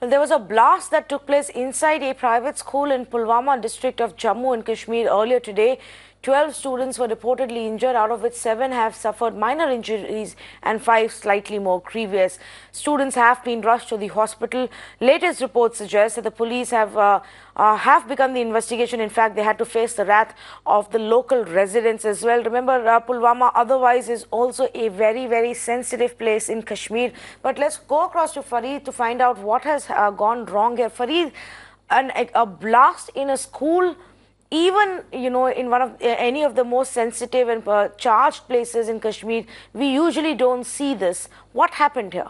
Well, there was a blast that took place inside a private school in Pulwama district of Jammu and Kashmir earlier today. 12 students were reportedly injured, out of which 7 have suffered minor injuries and 5 slightly more grievous. Students have been rushed to the hospital. Latest reports suggest that the police have begun the investigation. In fact, they had to face the wrath of the local residents as well. Remember, Pulwama otherwise is also a very, very sensitive place in Kashmir. But let's go across to Fareed to find out what has gone wrong here. Fareed, a blast in a school, even in one of any of the most sensitive and charged places in Kashmir, we usually don't see this. What happened here?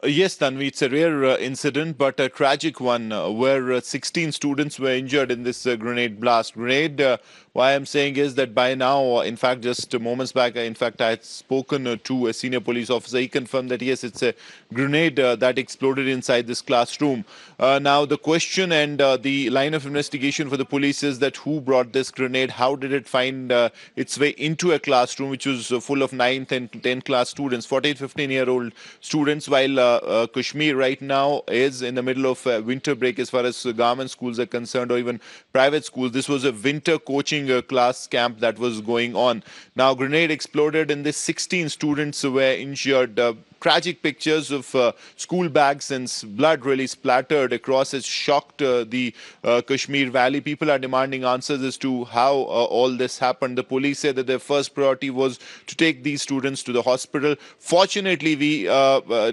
Yes, Tanvi, it's a rare incident, but a tragic one where 16 students were injured in this grenade blast. Why I'm saying is that by now, in fact, just moments back, in fact, I had spoken to a senior police officer. He confirmed that, yes, it's a grenade that exploded inside this classroom. Now, the question and the line of investigation for the police is that who brought this grenade? How did it find its way into a classroom which was full of 9th and 10th class students, 14, 15-year-old students, while Kashmir right now is in the middle of winter break as far as government schools are concerned, or even private schools. This was a winter coaching class camp that was going on. Now, grenade exploded and the 16 students were injured. Tragic pictures of school bags and blood really splattered across has shocked the Kashmir Valley. People are demanding answers as to how all this happened. The police said that their first priority was to take these students to the hospital. Fortunately, we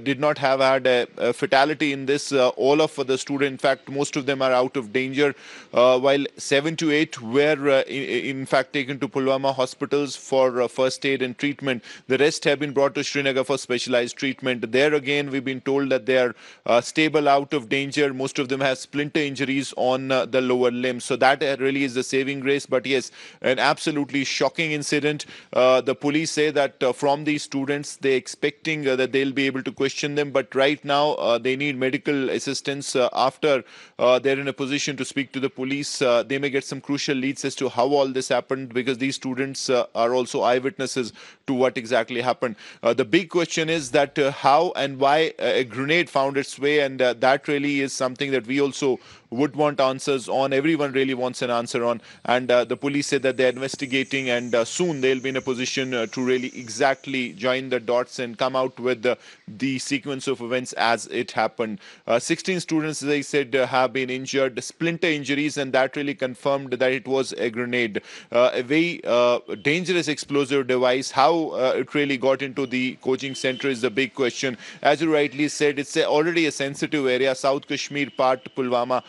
did not have had a fatality in this. All of the students, in fact, most of them are out of danger, while 7 to 8 were in fact taken to Pulwama hospitals for first aid and treatment. The rest have been brought to Srinagar for specialized treatment. There again, we've been told that they are stable, out of danger. Most of them have splinter injuries on the lower limbs. So that really is the saving grace. But yes, an absolutely shocking incident. The police say that from these students, they're expecting that they'll be able to question them. But right now, they need medical assistance. After they're in a position to speak to the police, they may get some crucial leads as to how all this happened, because these students are also eyewitnesses to what exactly happened. The big question is that how and why a grenade found its way, and that really is something that we also would want answers on. Everyone really wants an answer on, and the police said that they're investigating, and soon they'll be in a position to really exactly join the dots and come out with the sequence of events as it happened. 16 students, as I said, have been injured, splinter injuries, and that really confirmed that it was a grenade, a very dangerous explosive device. How it really got into the coaching center is the big question. As you rightly said, it's already a sensitive area, South Kashmir part, Pulwama.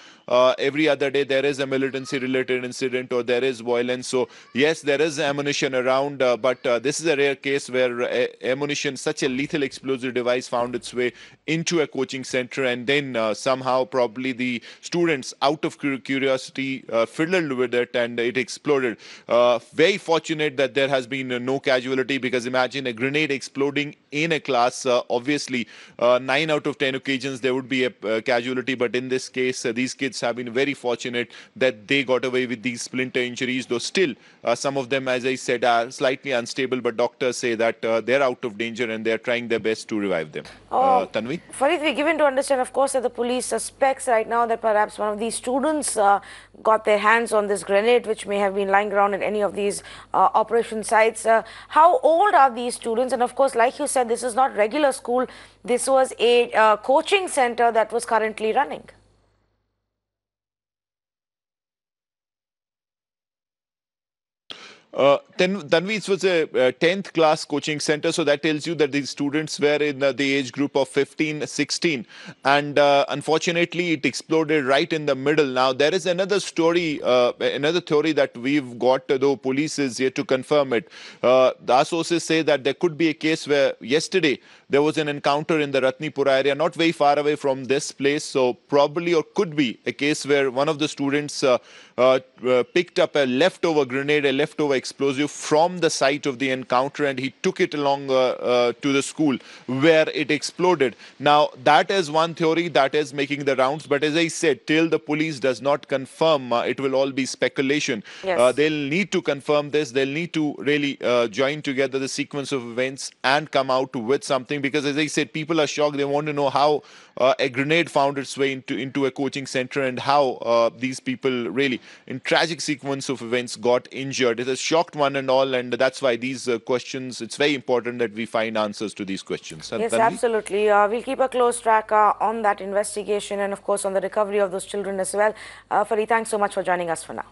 Every other day there is a militancy related incident or there is violence. So yes, there is ammunition around, but this is a rare case where ammunition, such a lethal explosive device, found its way into a coaching center, and then somehow probably the students, out of curiosity, fiddled with it and it exploded. Very fortunate that there has been no casualty, because imagine a grenade exploding in a class. Obviously 9 out of 10 occasions there would be a casualty, but in this case these kids have been very fortunate that they got away with these splinter injuries, though still some of them, as I said, are slightly unstable, but doctors say that they're out of danger and they're trying their best to revive them. Tanvi? Fareed, we're given to understand, of course, that the police suspects right now that perhaps one of these students got their hands on this grenade, which may have been lying around at any of these operation sites. How old are these students? And of course, like you said, this is not regular school. This was a coaching center that was currently running. Tanvi, it was a 10th class coaching center, so that tells you that these students were in the age group of 15, 16, and unfortunately it exploded right in the middle. Now, there is another story, another theory that we've got, though police is yet to confirm it. The sources say that there could be a case where yesterday there was an encounter in the Ratnipura area, not very far away from this place, so probably or could be a case where one of the students picked up a leftover grenade, a leftover explosive from the site of the encounter, and he took it along to the school where it exploded. Now, that is one theory that is making the rounds, but as I said, till the police does not confirm, it will all be speculation. Yes. They'll need to confirm this. They'll need to really join together the sequence of events and come out with something, because as I said, people are shocked. They want to know how a grenade found its way into a coaching center, and how these people really, in tragic sequence of events, got injured. It has shocked one and all, and that's why these questions, it's very important that we find answers to these questions. Yes, Tanvi? absolutely. We'll keep a close track on that investigation and, of course, on the recovery of those children as well. Farid, thanks so much for joining us for now.